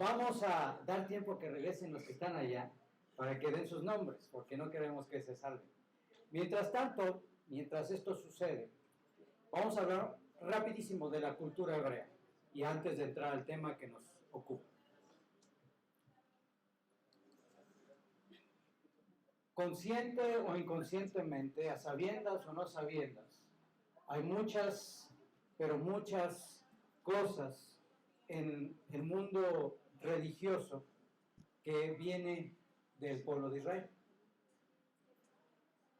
Vamos a dar tiempo a que regresen los que están allá para que den sus nombres, porque no queremos que se salven. Mientras tanto, mientras esto sucede, vamos a hablar rapidísimo de la cultura hebrea y antes de entrar al tema que nos ocupa. Consciente o inconscientemente, a sabiendas o no sabiendas, hay muchas, pero muchas cosas en el mundo religioso que viene del pueblo de Israel,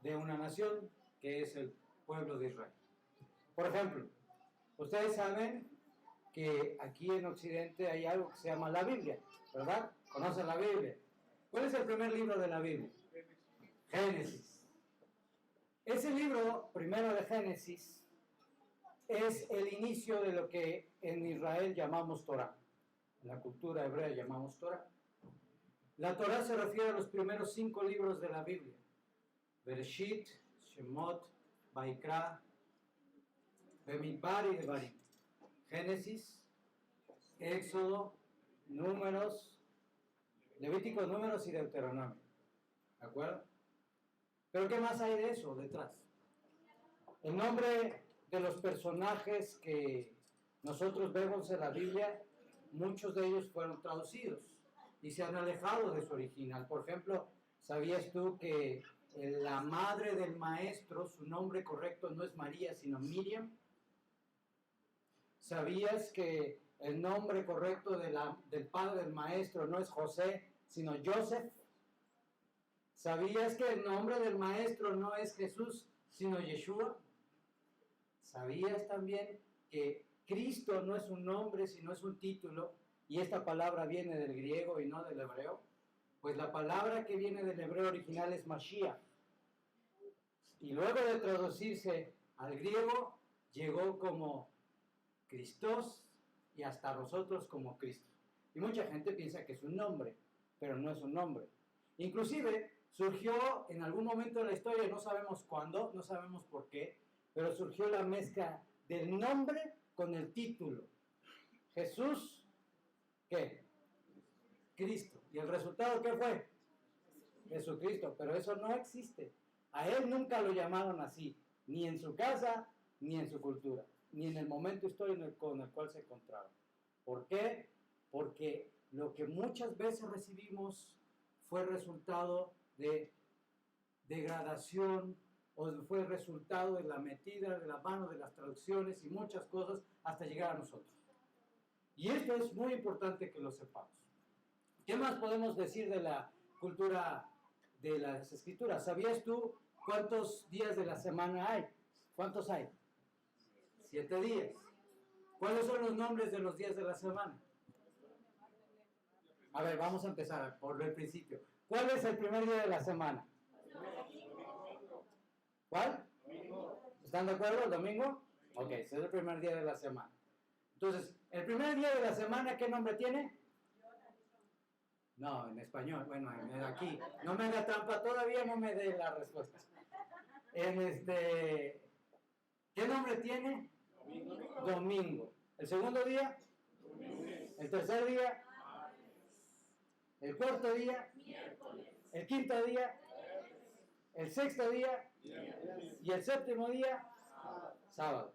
de una nación que es el pueblo de Israel. Por ejemplo, ustedes saben que aquí en Occidente hay algo que se llama la Biblia, ¿verdad? ¿Conocen la Biblia? ¿Cuál es el primer libro de la Biblia? Génesis. Ese libro, primero de Génesis, es el inicio de lo que en Israel llamamos Torah. En la cultura hebrea llamamos Torah. La Torah se refiere a los primeros 5 libros de la Biblia. Bereshit, Shemot, Vaikra, Bemidbar y Devarim. Génesis, Éxodo, Números, Levíticos, Números y Deuteronomio. ¿De acuerdo? Pero ¿qué más hay de eso detrás? El nombre de los personajes que nosotros vemos en la Biblia, muchos de ellos fueron traducidos y se han alejado de su original. Por ejemplo, ¿sabías tú que la madre del maestro, su nombre correcto no es María, sino Miriam? ¿Sabías que el nombre correcto del padre del maestro no es José, sino Joseph? ¿Sabías que el nombre del maestro no es Jesús, sino Yeshua? ¿Sabías también que Cristo no es un nombre, sino es un título? Y esta palabra viene del griego y no del hebreo. Pues la palabra que viene del hebreo original es Mashiach. Y luego de traducirse al griego, llegó como Christos y hasta nosotros como Cristo. Y mucha gente piensa que es un nombre, pero no es un nombre. Inclusive surgió en algún momento de la historia, no sabemos cuándo, no sabemos por qué, pero surgió la mezcla del nombre con el título. Jesús, ¿qué? Cristo. ¿Y el resultado qué fue? Jesucristo. Pero eso no existe. A él nunca lo llamaron así, ni en su casa, ni en su cultura, ni en el momento histórico con el cual se encontraba. ¿Por qué? Porque lo que muchas veces recibimos fue resultado de degradación o fue resultado de la metida de la mano de las traducciones y muchas cosas hasta llegar a nosotros. Y esto es muy importante que lo sepamos. ¿Qué más podemos decir de la cultura de las escrituras? ¿Sabías tú cuántos días de la semana hay? ¿Cuántos hay? 7 días. ¿Cuáles son los nombres de los días de la semana? A ver, vamos a empezar por el principio. ¿Cuál es el primer día de la semana? ¿Cuál? ¿Están de acuerdo? ¿El domingo? Ok, ese es el primer día de la semana. Entonces, el primer día de la semana, ¿qué nombre tiene? No, en español. Bueno, aquí. No me haga trampa, todavía no me dé la respuesta. ¿Qué nombre tiene? Domingo. ¿El segundo día? ¿El tercer día? ¿El cuarto día? ¿El quinto día? ¿El sexto día? ¿Y el séptimo día? Sábado.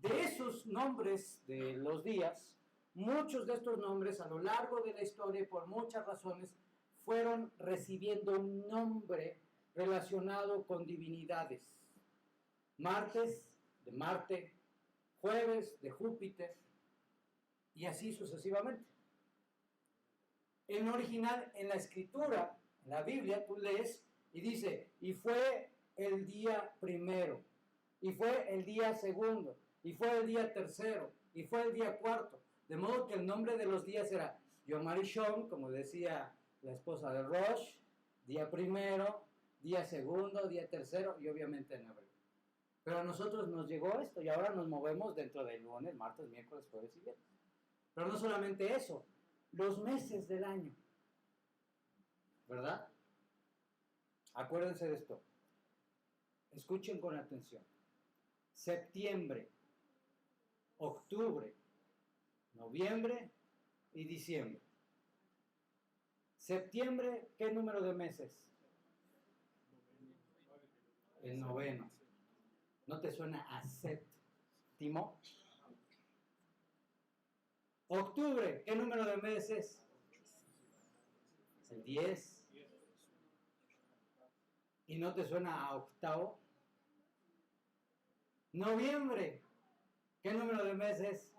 De esos nombres de los días, muchos de estos nombres a lo largo de la historia, por muchas razones, fueron recibiendo un nombre relacionado con divinidades. Martes, de Marte, jueves, de Júpiter, y así sucesivamente. En original, en la escritura, en la Biblia, tú lees y dice, y fue el día primero, y fue el día segundo, y fue el día tercero, y fue el día cuarto. De modo que el nombre de los días era Yom Harishon, como decía la esposa de Rosh, día primero, día segundo, día tercero, y obviamente en hebreo. Pero a nosotros nos llegó esto, y ahora nos movemos dentro del lunes, martes, miércoles, jueves y viernes. Pero no solamente eso, los meses del año, ¿verdad? Acuérdense de esto. Escuchen con atención. Septiembre, octubre, noviembre y diciembre. Septiembre, ¿qué número de meses? El noveno. ¿No te suena a séptimo? Octubre, ¿qué número de meses? El 10. ¿Y no te suena a octavo? Noviembre, ¿qué número de meses?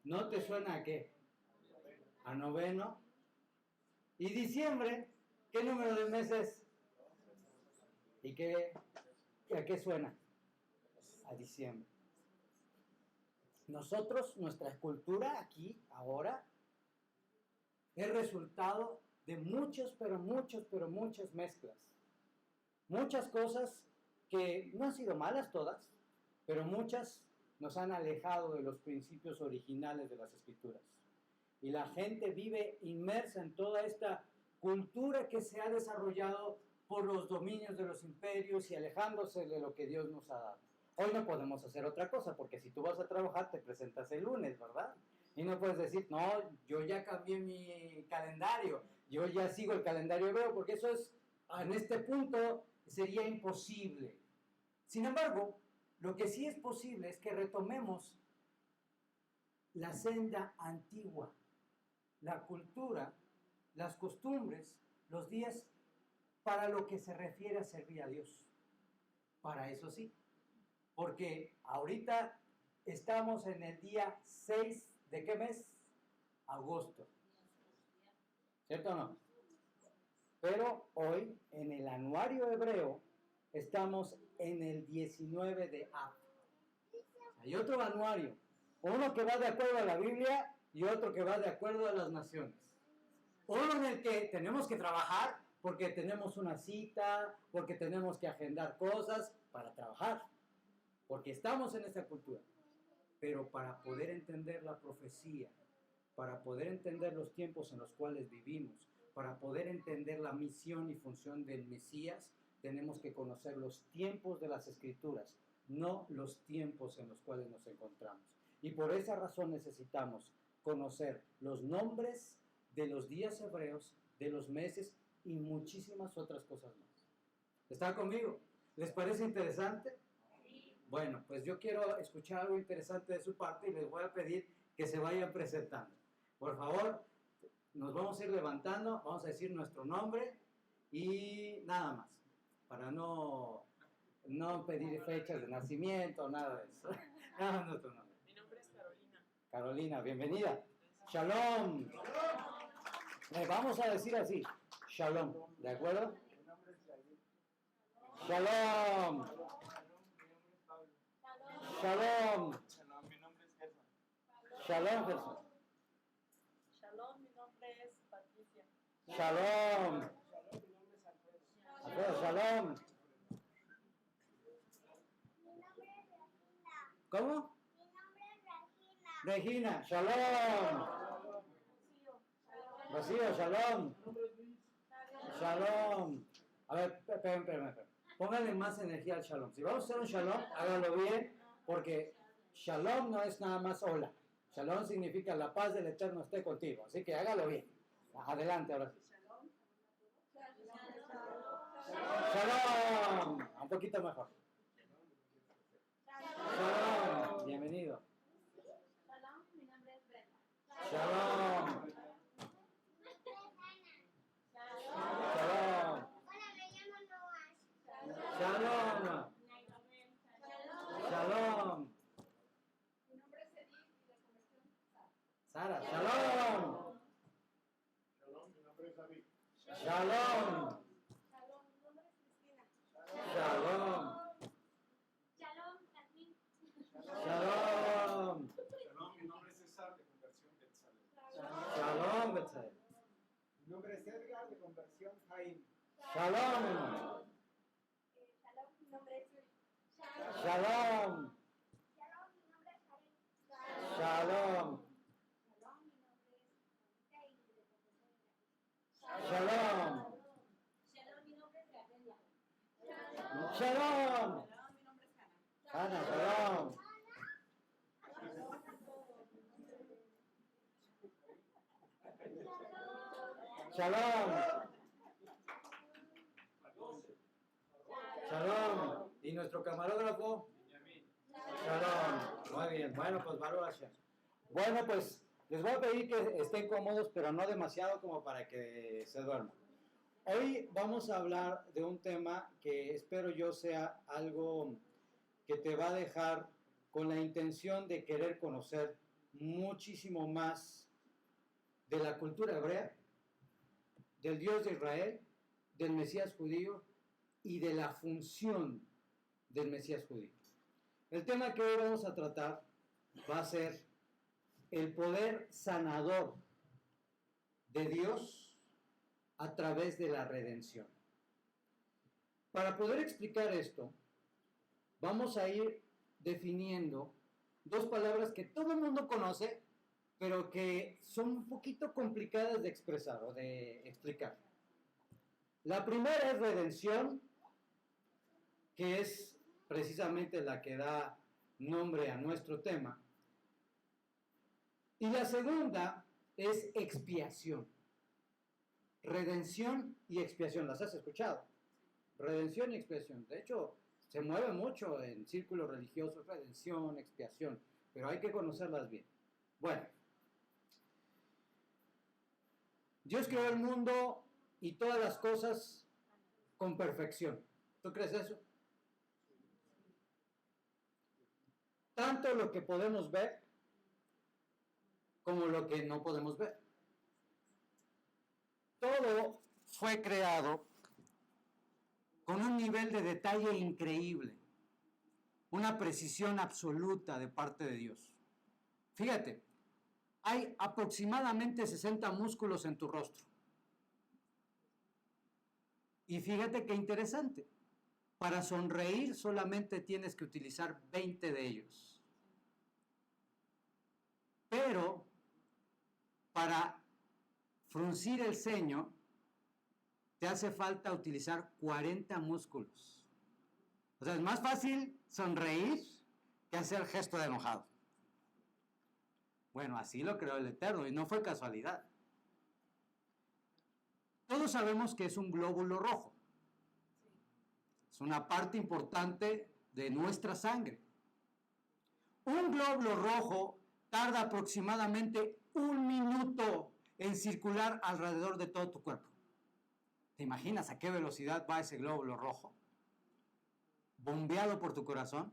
¿No te suena a qué? A noveno. ¿Y diciembre, qué número de meses? ¿Y a qué suena? A diciembre. Nosotros, nuestra cultura aquí, ahora, es resultado de muchas mezclas. Muchas cosas que no han sido malas todas, pero muchas nos han alejado de los principios originales de las Escrituras. Y la gente vive inmersa en toda esta cultura que se ha desarrollado por los dominios de los imperios y alejándose de lo que Dios nos ha dado. Hoy no podemos hacer otra cosa, porque si tú vas a trabajar te presentas el lunes, ¿verdad? Y no puedes decir, no, yo ya cambié mi calendario, yo ya sigo el calendario hebreo, porque eso es, en este punto, sería imposible. Sin embargo, lo que sí es posible es que retomemos la senda antigua, la cultura, las costumbres, los días para lo que se refiere a servir a Dios. Para eso sí, porque ahorita estamos en el día 6 ¿de qué mes? Agosto. ¿Cierto o no? Pero hoy, en el anuario hebreo, estamos en el 19 de Av. Hay otro anuario, uno que va de acuerdo a la Biblia y otro que va de acuerdo a las naciones. Uno en el que tenemos que trabajar porque tenemos una cita, porque tenemos que agendar cosas para trabajar, porque estamos en esta cultura. Pero para poder entender la profecía, para poder entender los tiempos en los cuales vivimos, para poder entender la misión y función del Mesías, tenemos que conocer los tiempos de las Escrituras, no los tiempos en los cuales nos encontramos. Y por esa razón necesitamos conocer los nombres de los días hebreos, de los meses y muchísimas otras cosas más. ¿Están conmigo? ¿Les parece interesante? Bueno, pues yo quiero escuchar algo interesante de su parte y les voy a pedir que se vayan presentando. Por favor, nos vamos a ir levantando, vamos a decir nuestro nombre y nada más, para no pedir fechas de nacimiento, nada de eso. Nada más nuestro nombre. Mi nombre es Carolina. Carolina, bienvenida. Shalom. Vamos a decir así, Shalom, ¿de acuerdo? Shalom. Shalom. Shalom, mi nombre es Gerson. Shalom, Jesús. Shalom, mi nombre es Patricia. Shalom. Mi nombre es Alfredo. Alfredo, shalom. Mi nombre es Regina. ¿Cómo? Mi nombre es Regina. Regina, shalom. Rocío, shalom. Shalom. A ver, espérame. Póngale más energía al shalom. Si vamos a hacer un shalom, hágalo bien, porque shalom no es nada más hola. Shalom significa la paz del Eterno esté contigo. Así que hágalo bien. Adelante, ahora sí. Shalom. Un poquito mejor. Shalom. Bienvenido. Shalom, mi nombre es Brenda. Shalom. Shalom. Hola, me llamo Noah. Shalom. Shalom. Mi nombre es Edith y de conversión Sara. Shalom. Shalom, mi nombre es David. Shalom. Shalom, mi nombre es Cristina. Shalom. Shalom, Jasmine. Shalom. Shalom, mi nombre es César de Conversión Betzalel. Shalom, Betsael. Mi nombre es Edgar de Conversión Jaime. Shalom. Shalom, mi nombre es Yuri. Shalom. Shalom, mi nombre es Karen. Shalom. Shalom, mi nombre es Juanita y de conversión Shalom. Shalom, mi nombre es Gabriela. Shalom. Shalom, mi nombre es Hannah. Ana, shalom. Shalom. Shalom. ¿Y nuestro camarógrafo? Shalom. Muy bien. Bueno, pues Baruch Hashem. Bueno, pues les voy a pedir que estén cómodos, pero no demasiado como para que se duerman. Hoy vamos a hablar de un tema que espero yo sea algo que te va a dejar con la intención de querer conocer muchísimo más de la cultura hebrea, del Dios de Israel, del Mesías judío y de la función del Mesías judío. El tema que hoy vamos a tratar va a ser el poder sanador de Dios a través de la redención. Para poder explicar esto, vamos a ir definiendo dos palabras que todo el mundo conoce, pero que son un poquito complicadas de expresar o de explicar. La primera es redención, que es precisamente la que da nombre a nuestro tema. Y la segunda es expiación. Redención y expiación, ¿las has escuchado? Redención y expiación. De hecho, se mueve mucho en círculos religiosos, redención, expiación, pero hay que conocerlas bien. Bueno, Dios creó el mundo y todas las cosas con perfección. ¿Tú crees eso? Tanto lo que podemos ver como lo que no podemos ver. Todo fue creado con un nivel de detalle increíble, una precisión absoluta de parte de Dios. Fíjate, hay aproximadamente 60 músculos en tu rostro. Y fíjate qué interesante, para sonreír solamente tienes que utilizar 20 de ellos. Pero para fruncir el ceño te hace falta utilizar 40 músculos. O sea, es más fácil sonreír que hacer el gesto de enojado. Bueno, así lo creó el Eterno y no fue casualidad. Todos sabemos que es un glóbulo rojo. Es una parte importante de nuestra sangre. Un glóbulo rojo tarda aproximadamente 1 minuto en circular alrededor de todo tu cuerpo. ¿Te imaginas a qué velocidad va ese glóbulo rojo? Bombeado por tu corazón.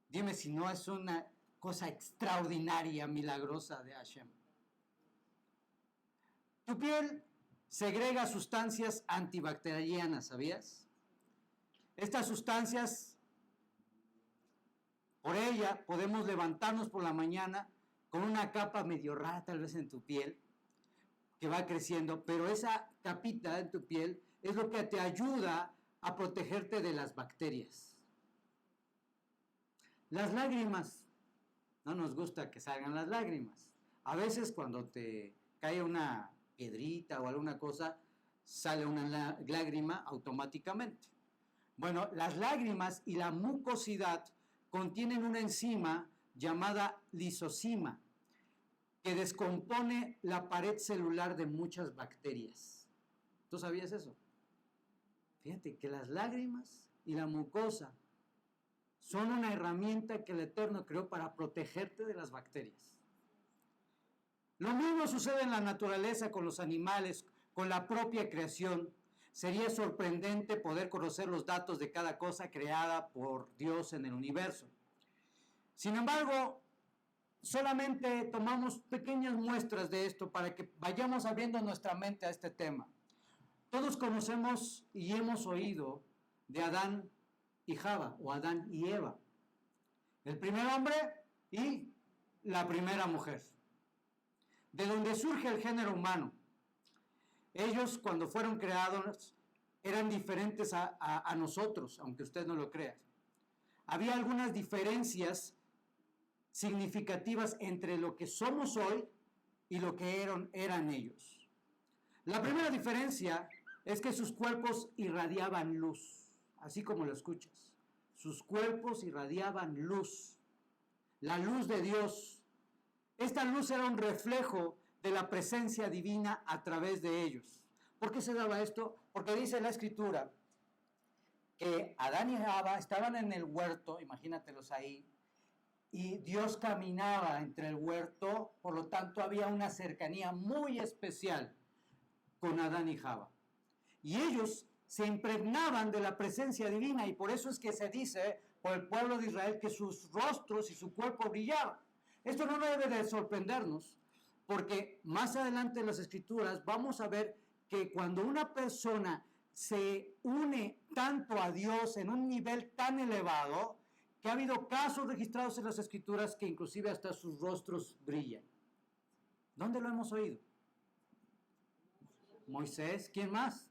Dime si no es una cosa extraordinaria, milagrosa de Hashem. Tu piel segrega sustancias antibacterianas, ¿sabías? Estas sustancias, por ella podemos levantarnos por la mañana con una capa medio rara tal vez en tu piel, que va creciendo, pero esa capita en tu piel es lo que te ayuda a protegerte de las bacterias. Las lágrimas, no nos gusta que salgan las lágrimas. A veces cuando te cae una piedrita o alguna cosa, sale una lágrima automáticamente. Bueno, las lágrimas y la mucosidad contienen una enzima llamada lisozima, que descompone la pared celular de muchas bacterias. ¿Tú sabías eso? Fíjate que las lágrimas y la mucosa son una herramienta que el Eterno creó para protegerte de las bacterias. Lo mismo sucede en la naturaleza con los animales, con la propia creación. Sería sorprendente poder conocer los datos de cada cosa creada por Dios en el universo. Sin embargo, solamente tomamos pequeñas muestras de esto para que vayamos abriendo nuestra mente a este tema. Todos conocemos y hemos oído de Adán y Java, o Adán y Eva. El primer hombre y la primera mujer. De donde surge el género humano. Ellos, cuando fueron creados, eran diferentes a nosotros, aunque usted no lo crea. Había algunas diferencias significativas entre lo que somos hoy y lo que eran ellos. La primera diferencia es que sus cuerpos irradiaban luz, así como lo escuchas. Sus cuerpos irradiaban luz, la luz de Dios. Esta luz era un reflejo de la presencia divina a través de ellos. ¿Por qué se daba esto? Porque dice la Escritura que Adán y Java estaban en el huerto, imagínatelos ahí, y Dios caminaba entre el huerto, por lo tanto había una cercanía muy especial con Adán y Java. Y ellos se impregnaban de la presencia divina, y por eso es que se dice por el pueblo de Israel que sus rostros y su cuerpo brillaban. Esto no debe de sorprendernos, porque más adelante en las Escrituras vamos a ver que cuando una persona se une tanto a Dios en un nivel tan elevado, que ha habido casos registrados en las Escrituras que inclusive hasta sus rostros brillan. ¿Dónde lo hemos oído? Moisés, ¿quién más?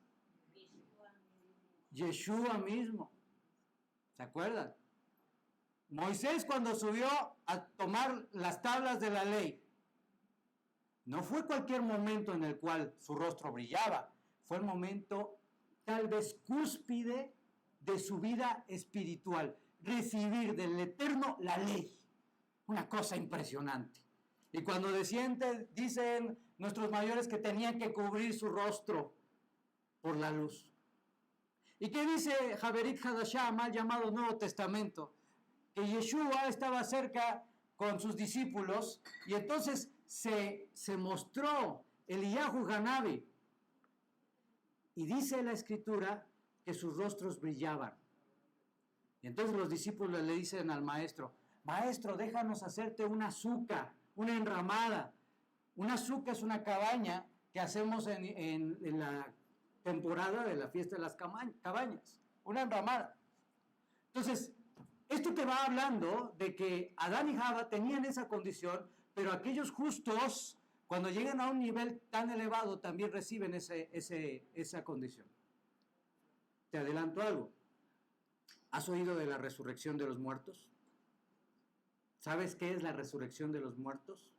Yeshua mismo. ¿Se acuerdan? Moisés, cuando subió a tomar las tablas de la ley, no fue cualquier momento en el cual su rostro brillaba, fue el momento tal vez cúspide de su vida espiritual, recibir del Eterno la ley, una cosa impresionante. Y cuando desciende, dicen nuestros mayores que tenían que cubrir su rostro por la luz. ¿Y qué dice Haberit Hadashah, mal llamado Nuevo Testamento? Que Yeshua estaba cerca con sus discípulos y entonces se mostró Eliyahu Hanavi. Y dice la Escritura que sus rostros brillaban. Y entonces los discípulos le dicen al maestro, maestro, déjanos hacerte una azúcar, una enramada. Una azúcar es una cabaña que hacemos en la temporada de la fiesta de las cabañas, una enramada. Entonces, esto te va hablando de que Adán y Java tenían esa condición, pero aquellos justos, cuando llegan a un nivel tan elevado, también reciben esa condición. Te adelanto algo. ¿Has oído de la resurrección de los muertos? ¿Sabes qué es la resurrección de los muertos?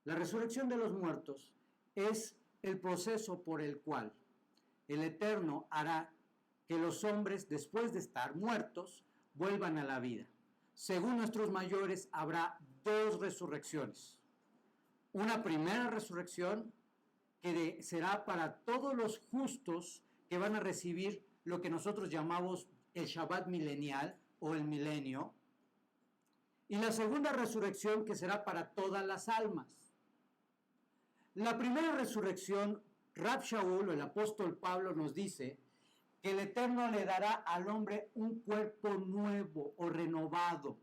La resurrección de los muertos es el proceso por el cual el Eterno hará que los hombres, después de estar muertos, vuelvan a la vida. Según nuestros mayores, habrá dos resurrecciones. Una primera resurrección que será para todos los justos que van a recibir lo que nosotros llamamos el Shabbat milenial o el milenio. Y la segunda resurrección que será para todas las almas. La primera resurrección, Rab Shaul, o el apóstol Pablo, nos dice que el Eterno le dará al hombre un cuerpo nuevo o renovado.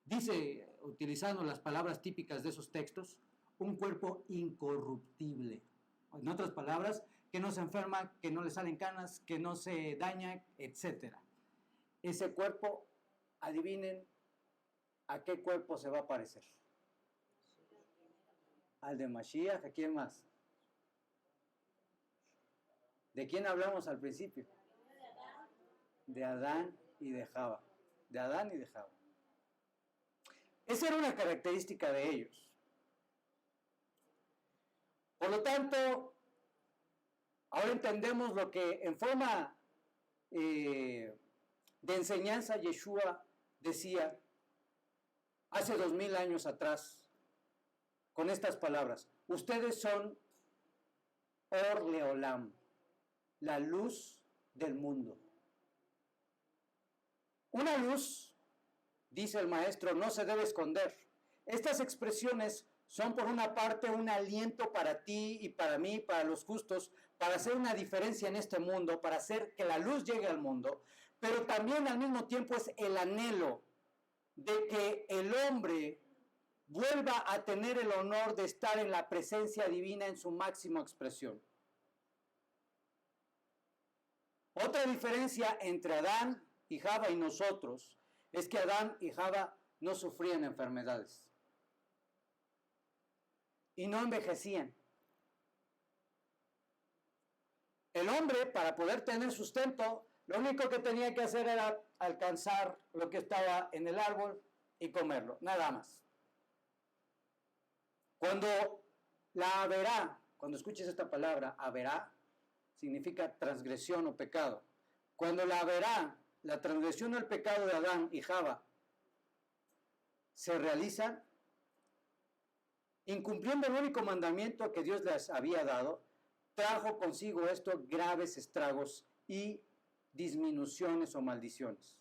Dice, utilizando las palabras típicas de esos textos, un cuerpo incorruptible. En otras palabras, que no se enferma, que no le salen canas, que no se daña, etc. Ese cuerpo, adivinen a qué cuerpo se va a parecer. Al de Mashiach, ¿a quién más? ¿De quién hablamos al principio? De Adán y de Java. De Adán y de Java. Esa era una característica de ellos. Por lo tanto, ahora entendemos lo que en forma de enseñanza Yeshua decía hace 2000 años atrás, con estas palabras: ustedes son Or Leolam, la luz del mundo. Una luz, dice el maestro, no se debe esconder. Estas expresiones son por una parte un aliento para ti y para mí, para los justos, para hacer una diferencia en este mundo, para hacer que la luz llegue al mundo, pero también al mismo tiempo es el anhelo de que el hombre vuelva a tener el honor de estar en la presencia divina en su máxima expresión. Otra diferencia entre Adán y Java y nosotros es que Adán y Java no sufrían enfermedades y no envejecían. El hombre, para poder tener sustento, lo único que tenía que hacer era alcanzar lo que estaba en el árbol y comerlo, nada más. Cuando la haberá, cuando escuches esta palabra, haberá, significa transgresión o pecado. Cuando la haberá, la transgresión o el pecado de Adán y Java se realizan, incumpliendo el único mandamiento que Dios les había dado, trajo consigo esto graves estragos y disminuciones o maldiciones.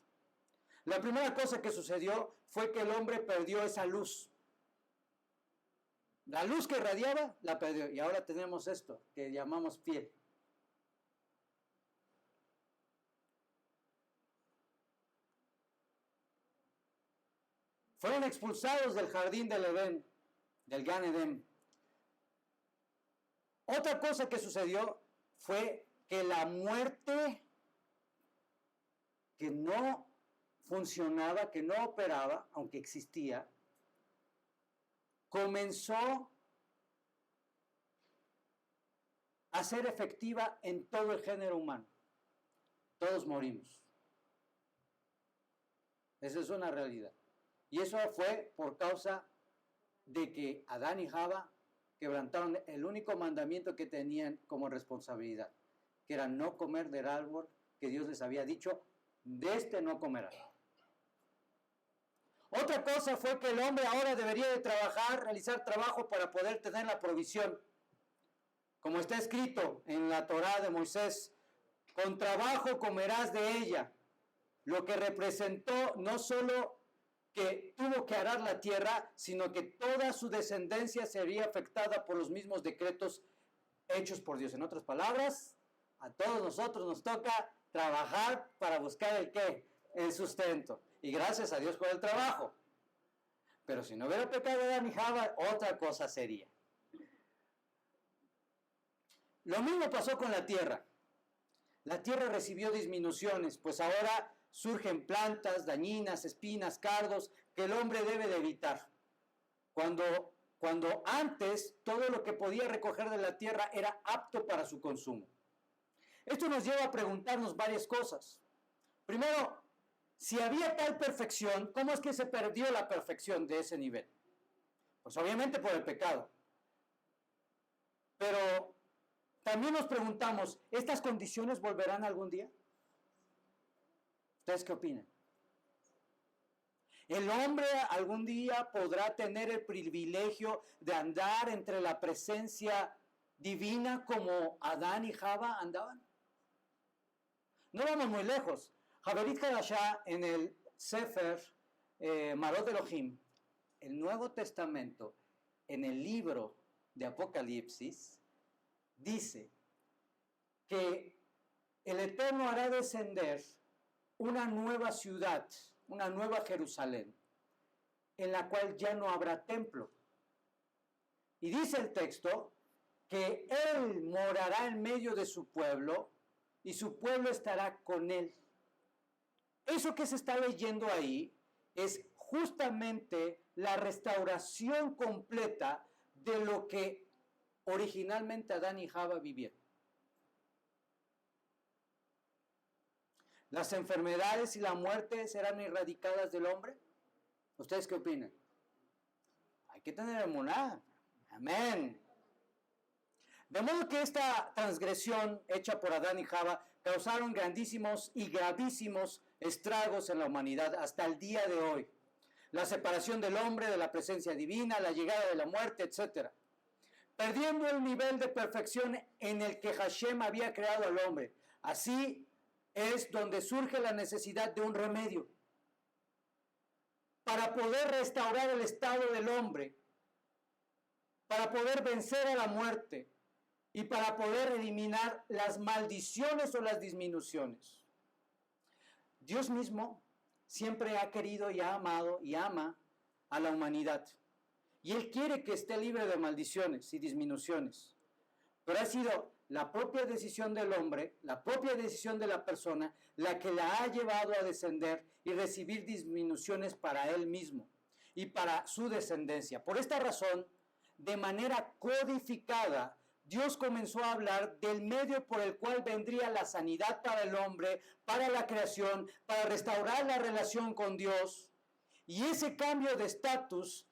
La primera cosa que sucedió fue que el hombre perdió esa luz. La luz que irradiaba, la perdió. Y ahora tenemos esto, que llamamos piel. Fueron expulsados del jardín del Edén, del Gan Edén. Otra cosa que sucedió fue que la muerte que no funcionaba, que no operaba, aunque existía, comenzó a ser efectiva en todo el género humano. Todos morimos. Esa es una realidad. Y eso fue por causa de que Adán y Java quebrantaron el único mandamiento que tenían como responsabilidad, que era no comer del árbol que Dios les había dicho, de este no comerán. Otra cosa fue que el hombre ahora debería de trabajar, realizar trabajo para poder tener la provisión. Como está escrito en la Torá de Moisés, con trabajo comerás de ella, lo que representó no solo que tuvo que arar la tierra, sino que toda su descendencia sería afectada por los mismos decretos hechos por Dios. En otras palabras, a todos nosotros nos toca trabajar para buscar el ¿qué? El sustento. Y gracias a Dios por el trabajo. Pero si no hubiera pecado Adán y Java, otra cosa sería. Lo mismo pasó con la tierra. La tierra recibió disminuciones, pues ahora surgen plantas dañinas, espinas, cardos, que el hombre debe de evitar. Cuando antes todo lo que podía recoger de la tierra era apto para su consumo. Esto nos lleva a preguntarnos varias cosas. Primero, si había tal perfección, ¿cómo es que se perdió la perfección de ese nivel? Pues obviamente por el pecado. Pero también nos preguntamos, ¿estas condiciones volverán algún día? ¿Ustedes qué opinan? ¿El hombre algún día podrá tener el privilegio de andar entre la presencia divina como Adán y Java andaban? No vamos muy lejos. Haverit Hadashah en el Sefer Marot Elohim, el Nuevo Testamento, en el libro de Apocalipsis, dice que el Eterno hará descender una nueva ciudad, una nueva Jerusalén, en la cual ya no habrá templo. Y dice el texto que Él morará en medio de su pueblo y su pueblo estará con Él. Eso que se está leyendo ahí es justamente la restauración completa de lo que originalmente Adán y Java vivieron. ¿Las enfermedades y la muerte serán erradicadas del hombre? ¿Ustedes qué opinan? Hay que tener emuná. Amén. De modo que esta transgresión hecha por Adán y Java causaron grandísimos y gravísimos estragos en la humanidad hasta el día de hoy. La separación del hombre de la presencia divina, la llegada de la muerte, etc. Perdiendo el nivel de perfección en el que Hashem había creado al hombre. Así es donde surge la necesidad de un remedio. Para poder restaurar el estado del hombre, para poder vencer a la muerte y para poder eliminar las maldiciones o las disminuciones. Dios mismo siempre ha querido y ha amado y ama a la humanidad. Y Él quiere que esté libre de maldiciones y disminuciones. Pero ha sido la propia decisión del hombre, la propia decisión de la persona, la que la ha llevado a descender y recibir disminuciones para él mismo y para su descendencia. Por esta razón, de manera codificada, Dios comenzó a hablar del medio por el cual vendría la sanidad para el hombre, para la creación, para restaurar la relación con Dios. Y ese cambio de estatus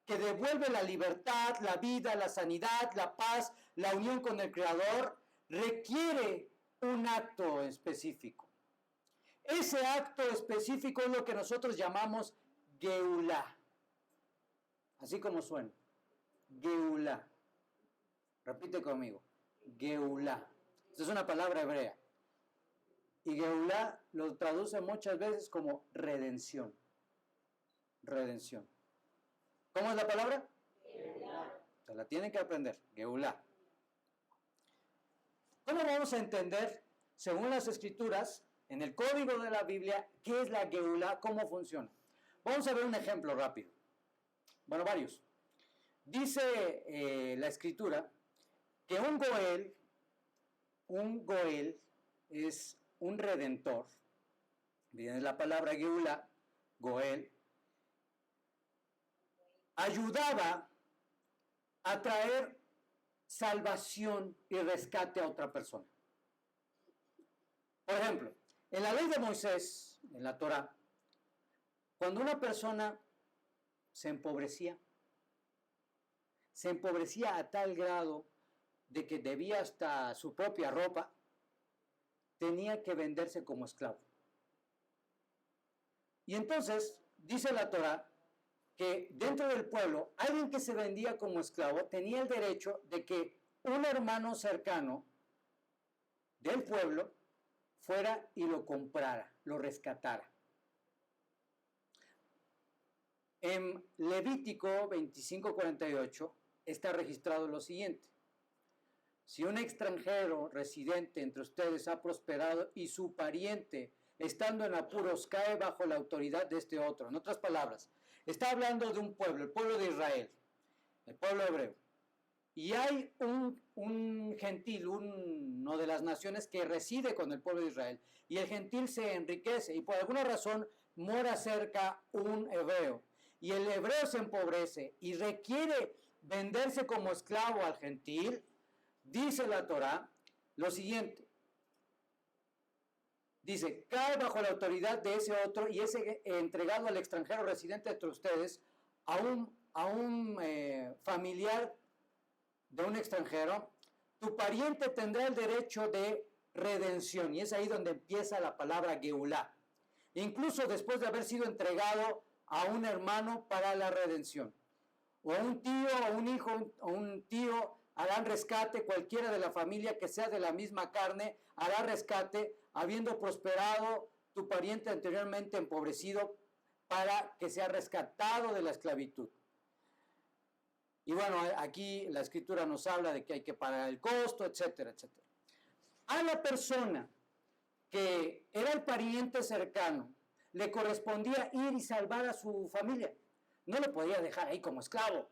que devuelve la libertad, la vida, la sanidad, la paz, la unión con el Creador, requiere un acto específico. Ese acto específico es lo que nosotros llamamos Geulah. Así como suena. Geulá. Repite conmigo. Geulá. Esta es una palabra hebrea. Y Geulá lo traduce muchas veces como redención. Redención. ¿Cómo es la palabra? Geulá. Se la tienen que aprender. Geulá. ¿Cómo vamos a entender, según las Escrituras, en el código de la Biblia, qué es la Geulá, cómo funciona? Vamos a ver un ejemplo rápido. Bueno, varios. Dice la Escritura que un Goel es un redentor. Viene la palabra Geulá, Goel. Ayudaba a traer salvación y rescate a otra persona. Por ejemplo, en la ley de Moisés, en la Torá, cuando una persona se empobrecía a tal grado de que debía hasta su propia ropa, tenía que venderse como esclavo. Y entonces, dice la Torá, que dentro del pueblo, alguien que se vendía como esclavo tenía el derecho de que un hermano cercano del pueblo fuera y lo comprara, lo rescatara. En Levítico 25:48 está registrado lo siguiente: si un extranjero residente entre ustedes ha prosperado y su pariente, estando en apuros, cae bajo la autoridad de este otro. En otras palabras, está hablando de un pueblo, el pueblo de Israel, el pueblo hebreo. Y hay un gentil, uno de las naciones que reside con el pueblo de Israel. Y el gentil se enriquece y por alguna razón mora cerca un hebreo. Y el hebreo se empobrece y requiere venderse como esclavo al gentil. Dice la Torá lo siguiente. Dice, cae bajo la autoridad de ese otro y es entregado al extranjero residente entre ustedes, a un familiar de un extranjero. Tu pariente tendrá el derecho de redención. Y es ahí donde empieza la palabra Geulá. Incluso después de haber sido entregado a un hermano para la redención. O a un tío, o un hijo, o un tío harán rescate, cualquiera de la familia que sea de la misma carne hará rescate, habiendo prosperado tu pariente anteriormente empobrecido, para que sea rescatado de la esclavitud. Y bueno, aquí la Escritura nos habla de que hay que pagar el costo, etcétera, etcétera. A la persona que era el pariente cercano, le correspondía ir y salvar a su familia. No lo podía dejar ahí como esclavo,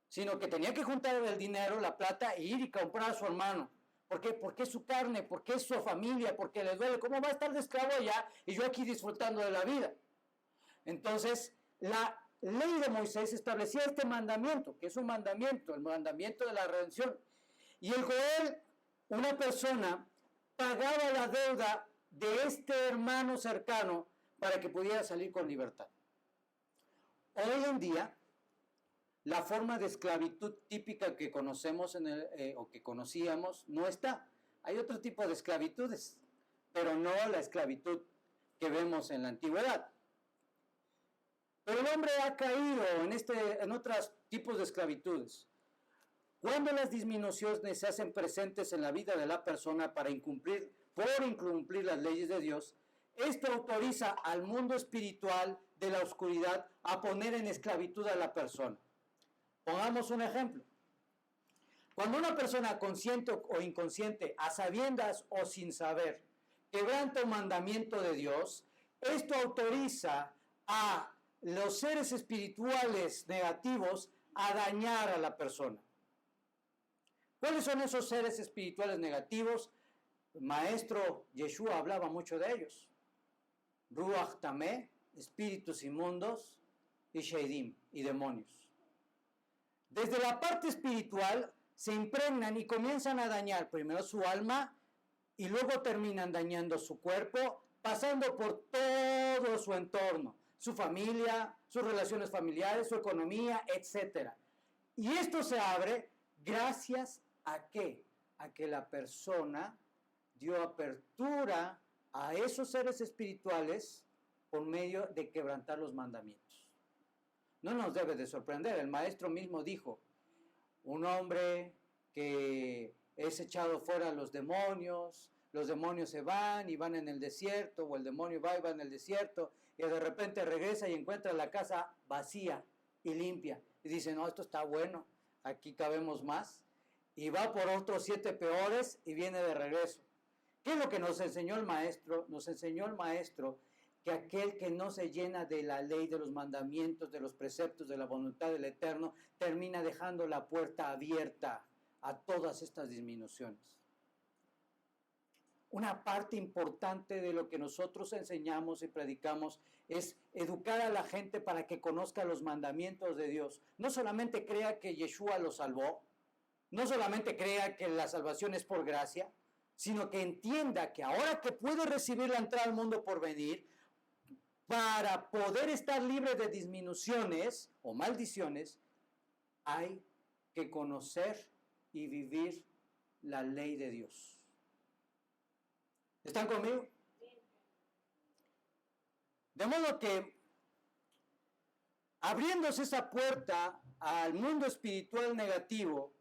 sino que tenía que juntar el dinero, la plata, e ir y comprar a su hermano. ¿Por qué? Porque es su carne, porque es su familia, porque le duele. ¿Cómo va a estar de esclavo allá y yo aquí disfrutando de la vida? Entonces, la ley de Moisés establecía este mandamiento, que es un mandamiento, el mandamiento de la redención. Y el Goel, una persona, pagaba la deuda de este hermano cercano para que pudiera salir con libertad. Hoy en día, la forma de esclavitud típica que conocemos o que conocíamos no está. Hay otro tipo de esclavitudes, pero no la esclavitud que vemos en la antigüedad. Pero el hombre ha caído en otros tipos de esclavitudes. Cuando las disminuciones se hacen presentes en la vida de la persona por incumplir las leyes de Dios, esto autoriza al mundo espiritual de la oscuridad a poner en esclavitud a la persona. Pongamos un ejemplo. Cuando una persona consciente o inconsciente, a sabiendas o sin saber, quebranta un mandamiento de Dios, esto autoriza a los seres espirituales negativos a dañar a la persona. ¿Cuáles son esos seres espirituales negativos? El maestro Yeshua hablaba mucho de ellos. Ruach Tameh, espíritus inmundos, y Sheidim, y demonios. Desde la parte espiritual se impregnan y comienzan a dañar primero su alma y luego terminan dañando su cuerpo, pasando por todo su entorno, su familia, sus relaciones familiares, su economía, etc. Y esto se abre gracias a ¿qué? A que la persona dio apertura a esos seres espirituales por medio de quebrantar los mandamientos. No nos debe de sorprender, el maestro mismo dijo, un hombre que es echado fuera a los demonios se van y van en el desierto, o el demonio va y va en el desierto, y de repente regresa y encuentra la casa vacía y limpia. Y dice, no, esto está bueno, aquí cabemos más. Y va por otros 7 peores y viene de regreso. ¿Qué es lo que nos enseñó el maestro? Nos enseñó el maestro que aquel que no se llena de la ley, de los mandamientos, de los preceptos, de la voluntad del Eterno, termina dejando la puerta abierta a todas estas disminuciones. Una parte importante de lo que nosotros enseñamos y predicamos es educar a la gente para que conozca los mandamientos de Dios. No solamente crea que Yeshua lo salvó, no solamente crea que la salvación es por gracia, sino que entienda que ahora que puede recibir la entrada al mundo por venir, para poder estar libre de disminuciones o maldiciones, hay que conocer y vivir la ley de Dios. ¿Están conmigo? De modo que, abriéndose esa puerta al mundo espiritual negativo,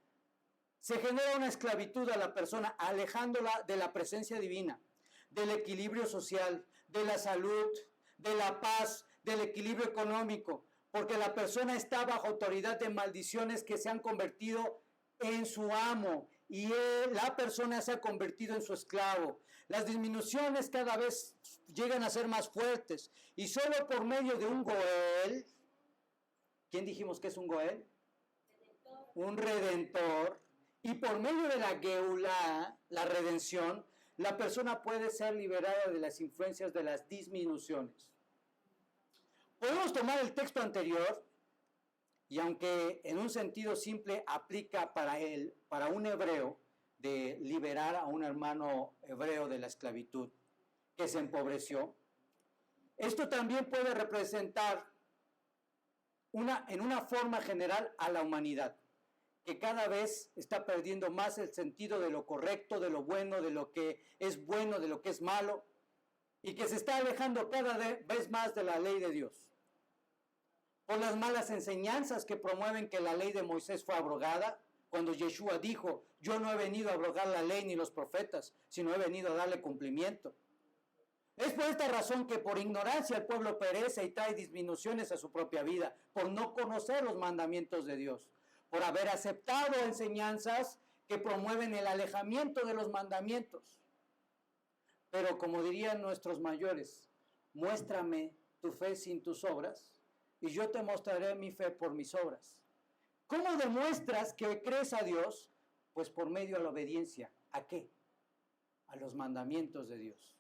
se genera una esclavitud a la persona, alejándola de la presencia divina, del equilibrio social, de la salud, de la paz, del equilibrio económico, porque la persona está bajo autoridad de maldiciones que se han convertido en su amo y la persona se ha convertido en su esclavo. Las disminuciones cada vez llegan a ser más fuertes y solo por medio de un Goel, ¿quién dijimos que es un Goel? Un redentor, y por medio de la Geulá, la redención, la persona puede ser liberada de las influencias de las disminuciones. Podemos tomar el texto anterior, y aunque en un sentido simple aplica para un hebreo, de liberar a un hermano hebreo de la esclavitud que se empobreció, esto también puede representar en una forma general a la humanidad, que cada vez está perdiendo más el sentido de lo correcto, de lo bueno, de lo que es bueno, de lo que es malo, y que se está alejando cada vez más de la ley de Dios. Por las malas enseñanzas que promueven que la ley de Moisés fue abrogada, cuando Yeshua dijo, yo no he venido a abrogar la ley ni los profetas, sino he venido a darle cumplimiento. Es por esta razón que por ignorancia el pueblo perece y trae disminuciones a su propia vida, por no conocer los mandamientos de Dios, por haber aceptado enseñanzas que promueven el alejamiento de los mandamientos. Pero como dirían nuestros mayores, muéstrame tu fe sin tus obras, y yo te mostraré mi fe por mis obras. ¿Cómo demuestras que crees a Dios? Pues por medio de la obediencia. ¿A qué? A los mandamientos de Dios.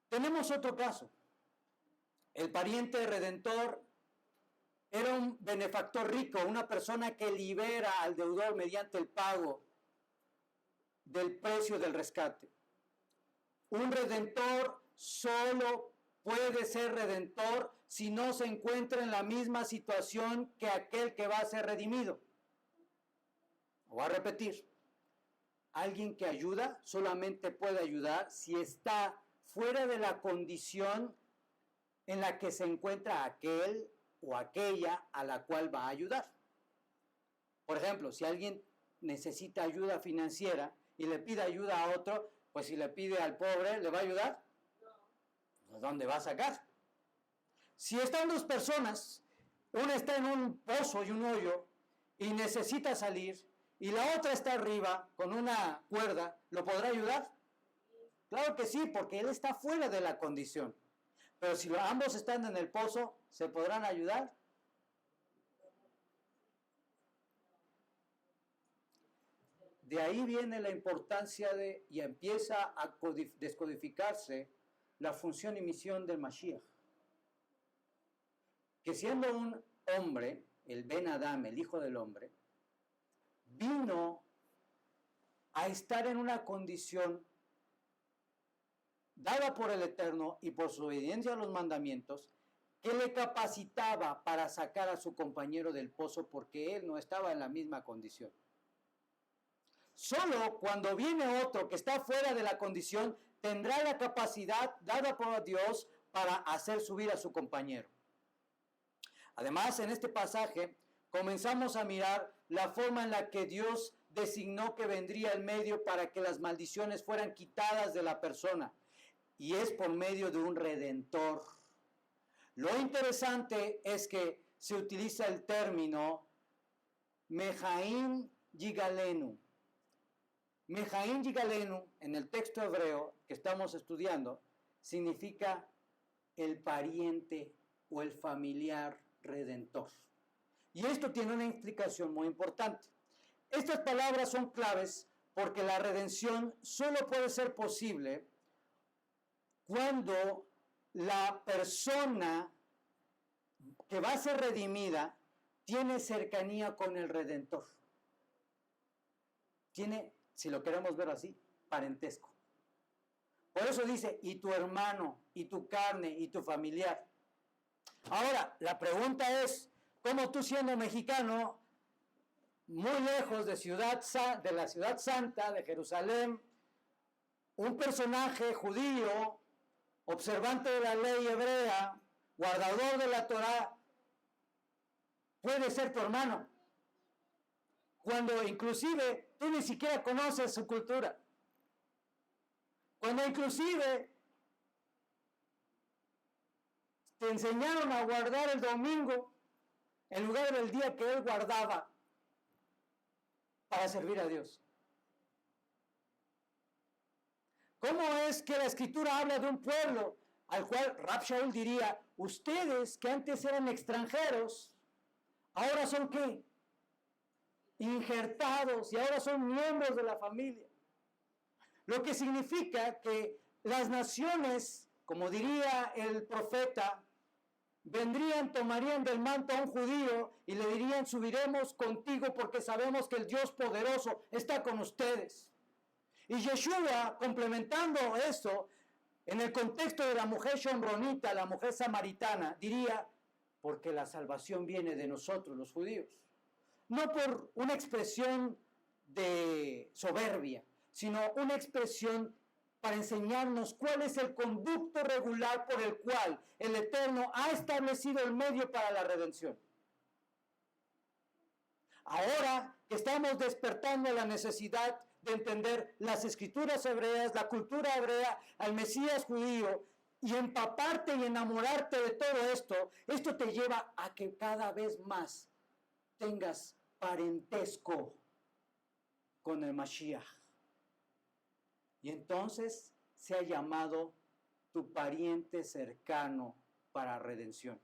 Tenemos otro caso. El pariente redentor era un benefactor rico, una persona que libera al deudor mediante el pago del precio del rescate. Un redentor solo puede ser redentor si no se encuentra en la misma situación que aquel que va a ser redimido. Lo voy a repetir. Alguien que ayuda solamente puede ayudar si está fuera de la condición en la que se encuentra aquel o aquella a la cual va a ayudar. Por ejemplo, si alguien necesita ayuda financiera y le pide ayuda a otro, pues si le pide al pobre, ¿le va a ayudar? No. ¿Dónde va a sacar? Si están dos personas, una está en un pozo y un hoyo y necesita salir, y la otra está arriba con una cuerda, ¿lo podrá ayudar? Claro que sí, porque él está fuera de la condición. Pero si ambos están en el pozo, ¿se podrán ayudar? De ahí viene la importancia y empieza a descodificarse la función y misión del Mashiach. Que siendo un hombre, el Ben Adam, el hijo del hombre, vino a estar en una condición dada por el Eterno y por su obediencia a los mandamientos, que le capacitaba para sacar a su compañero del pozo porque él no estaba en la misma condición. Solo cuando viene otro que está fuera de la condición, tendrá la capacidad dada por Dios para hacer subir a su compañero. Además, en este pasaje comenzamos a mirar la forma en la que Dios designó que vendría el medio para que las maldiciones fueran quitadas de la persona. Y es por medio de un redentor. Lo interesante es que se utiliza el término Mehaim Yigalenu. Mehaim Yigalenu, en el texto hebreo que estamos estudiando, significa el pariente o el familiar redentor. Y esto tiene una implicación muy importante. Estas palabras son claves porque la redención solo puede ser posible cuando la persona que va a ser redimida tiene cercanía con el Redentor. Tiene, si lo queremos ver así, parentesco. Por eso dice, y tu hermano, y tu carne, y tu familiar. Ahora, la pregunta es, ¿cómo tú siendo mexicano, muy lejos de la ciudad santa, de Jerusalén, un personaje judío, observante de la ley hebrea, guardador de la Torá, puede ser tu hermano? Cuando inclusive tú ni siquiera conoces su cultura. Cuando inclusive te enseñaron a guardar el domingo en lugar del día que él guardaba para servir a Dios. ¿Cómo es que la Escritura habla de un pueblo al cual Rab Shaul diría, ustedes que antes eran extranjeros, ahora son ¿qué? Injertados y ahora son miembros de la familia? Lo que significa que las naciones, como diría el profeta, vendrían, tomarían del manto a un judío y le dirían, subiremos contigo porque sabemos que el Dios poderoso está con ustedes. Y Yeshua, complementando eso, en el contexto de la mujer shomronita, la mujer samaritana, diría, porque la salvación viene de nosotros, los judíos. No por una expresión de soberbia, sino una expresión para enseñarnos cuál es el conducto regular por el cual el Eterno ha establecido el medio para la redención. Ahora que estamos despertando la necesidad de entender las escrituras hebreas, la cultura hebrea, al Mesías judío, y empaparte y enamorarte de todo esto, esto te lleva a que cada vez más tengas parentesco con el Mashiach. Y entonces se ha llamado tu pariente cercano para redención.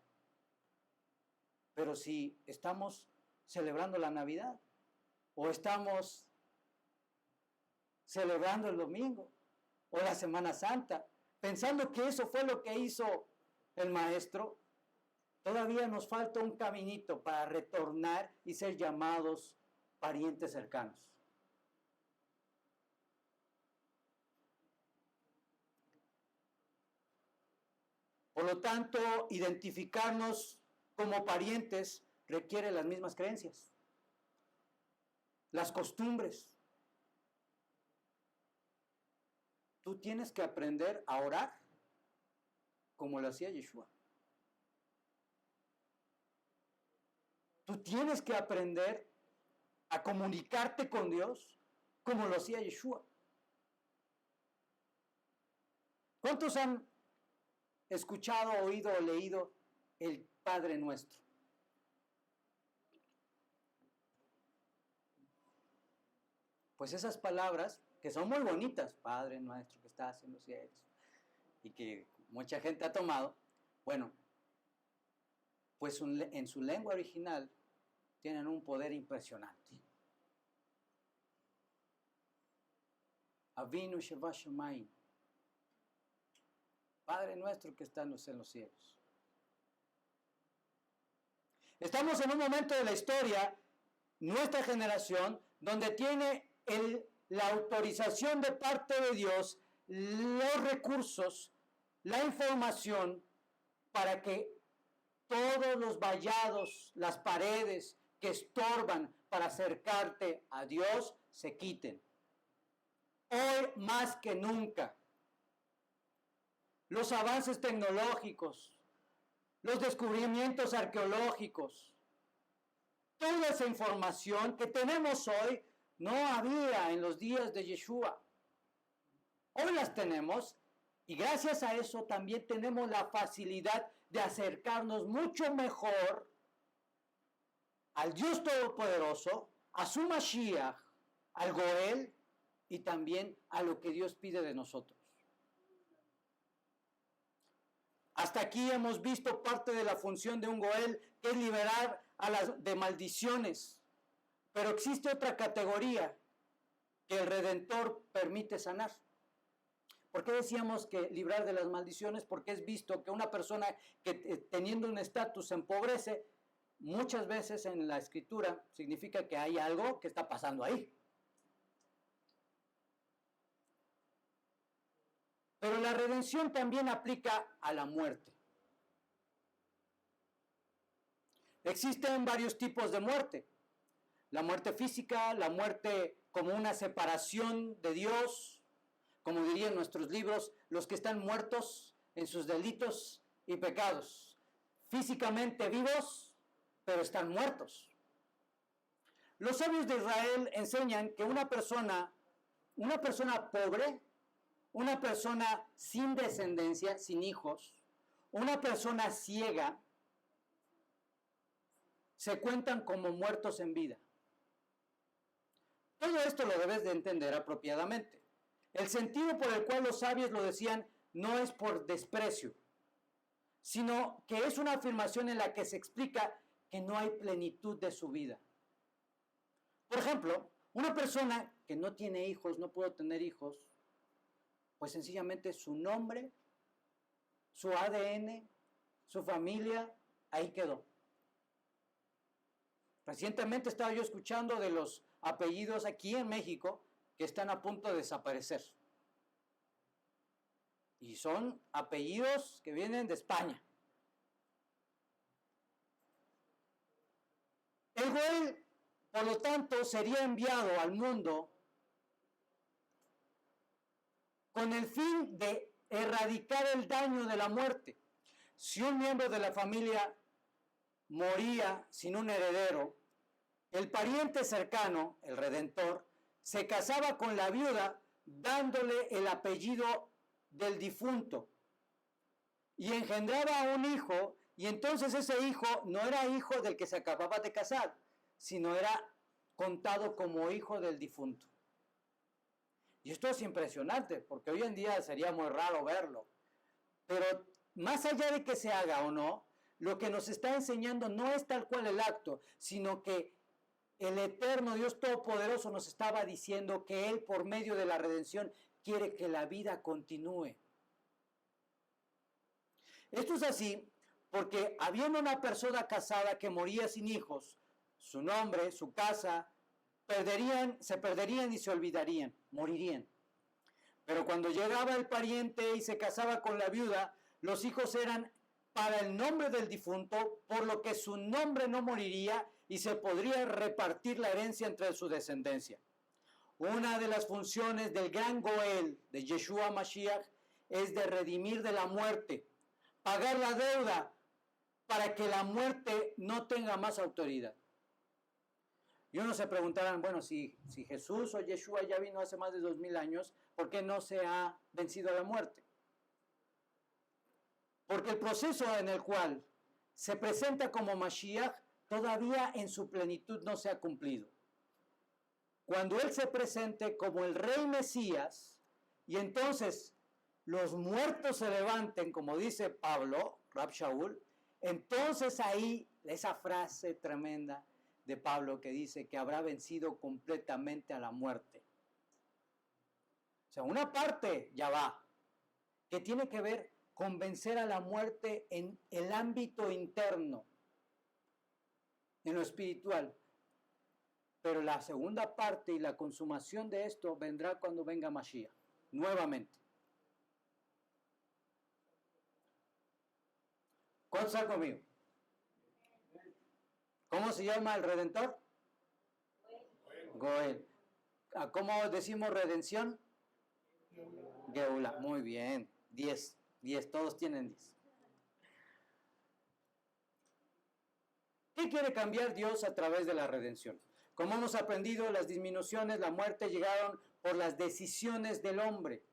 Pero si estamos celebrando la Navidad o estamos celebrando el domingo o la Semana Santa, pensando que eso fue lo que hizo el Maestro, todavía nos falta un caminito para retornar y ser llamados parientes cercanos. Por lo tanto, identificarnos como parientes requiere las mismas creencias, las costumbres. Tú tienes que aprender a orar como lo hacía Yeshua. Tú tienes que aprender a comunicarte con Dios como lo hacía Yeshua. ¿Cuántos han escuchado, oído o leído el Padre Nuestro? Pues esas palabras, que son muy bonitas, Padre Nuestro que estás en los cielos, y que mucha gente ha tomado, bueno, pues en su lengua original tienen un poder impresionante. Avinu Sheva Shamayim, Padre Nuestro que está en los cielos. Estamos en un momento de la historia, nuestra generación, donde tiene la autorización de parte de Dios, los recursos, la información para que todos los vallados, las paredes que estorban para acercarte a Dios se quiten. Hoy más que nunca, los avances tecnológicos, los descubrimientos arqueológicos, Toda esa información que tenemos hoy no había en los días de Yeshua. Hoy las tenemos y gracias a eso también tenemos la facilidad de acercarnos mucho mejor al Dios Todopoderoso, a su Mashiach, al Goel y también a lo que Dios pide de nosotros. Hasta aquí hemos visto parte de la función de un Goel, que es liberar de maldiciones. Pero existe otra categoría que el Redentor permite sanar. ¿Por qué decíamos que librar de las maldiciones? Porque es visto que una persona que teniendo un estatus se empobrece, muchas veces en la Escritura significa que hay algo que está pasando ahí. Pero la redención también aplica a la muerte. Existen varios tipos de muerte. La muerte física, la muerte como una separación de Dios, como dirían nuestros libros, los que están muertos en sus delitos y pecados. Físicamente vivos, pero están muertos. Los sabios de Israel enseñan que una persona pobre, una persona sin descendencia, sin hijos, una persona ciega, se cuentan como muertos en vida. Todo esto lo debes de entender apropiadamente. El sentido por el cual los sabios lo decían no es por desprecio, sino que es una afirmación en la que se explica que no hay plenitud de su vida. Por ejemplo, una persona que no tiene hijos, no pudo tener hijos, pues sencillamente su nombre, su ADN, su familia, ahí quedó. Recientemente estaba yo escuchando de los apellidos aquí en México que están a punto de desaparecer. Y son apellidos que vienen de España. El Goel, por lo tanto, sería enviado al mundo con el fin de erradicar el daño de la muerte. Si un miembro de la familia moría sin un heredero, el pariente cercano, el Redentor, se casaba con la viuda dándole el apellido del difunto y engendraba un hijo, y entonces ese hijo no era hijo del que se acababa de casar, sino era contado como hijo del difunto. Y esto es impresionante, porque hoy en día sería muy raro verlo. Pero más allá de que se haga o no, lo que nos está enseñando no es tal cual el acto, sino que el eterno Dios Todopoderoso nos estaba diciendo que Él, por medio de la redención, quiere que la vida continúe. Esto es así porque habiendo una persona casada que moría sin hijos, su nombre, su casa, se perderían y se olvidarían, morirían. Pero cuando llegaba el pariente y se casaba con la viuda, los hijos eran para el nombre del difunto, por lo que su nombre no moriría y se podría repartir la herencia entre su descendencia. Una de las funciones del gran Goel, de Yeshua Mashiach, es de redimir de la muerte, pagar la deuda para que la muerte no tenga más autoridad. Y unos se preguntarán, bueno, si Jesús o Yeshua ya vino hace más de 2000 años, ¿por qué no se ha vencido a la muerte? Porque el proceso en el cual se presenta como Mashiach todavía en su plenitud no se ha cumplido. Cuando Él se presente como el Rey Mesías, y entonces los muertos se levanten, como dice Pablo, Rab Shaul, entonces ahí esa frase tremenda de Pablo que dice que habrá vencido completamente a la muerte. O sea, una parte ya va, que tiene que ver con vencer a la muerte en el ámbito interno, en lo espiritual. Pero la segunda parte y la consumación de esto vendrá cuando venga Mashiach, nuevamente. ¿Cuántos están conmigo? ¿Cómo se llama el Redentor? Goel. ¿Cómo decimos redención? Geula. Muy bien. 10, todos tienen 10. ¿Qué quiere cambiar Dios a través de la redención? Como hemos aprendido, las disminuciones, la muerte llegaron por las decisiones del hombre.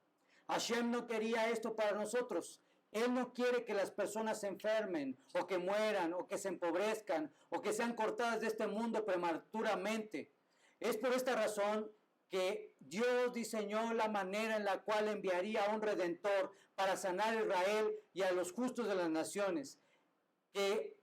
Hashem no quería esto para nosotros. Él no quiere que las personas se enfermen, o que mueran, o que se empobrezcan, o que sean cortadas de este mundo prematuramente. Es por esta razón que Dios diseñó la manera en la cual enviaría a un Redentor para sanar a Israel y a los justos de las naciones, que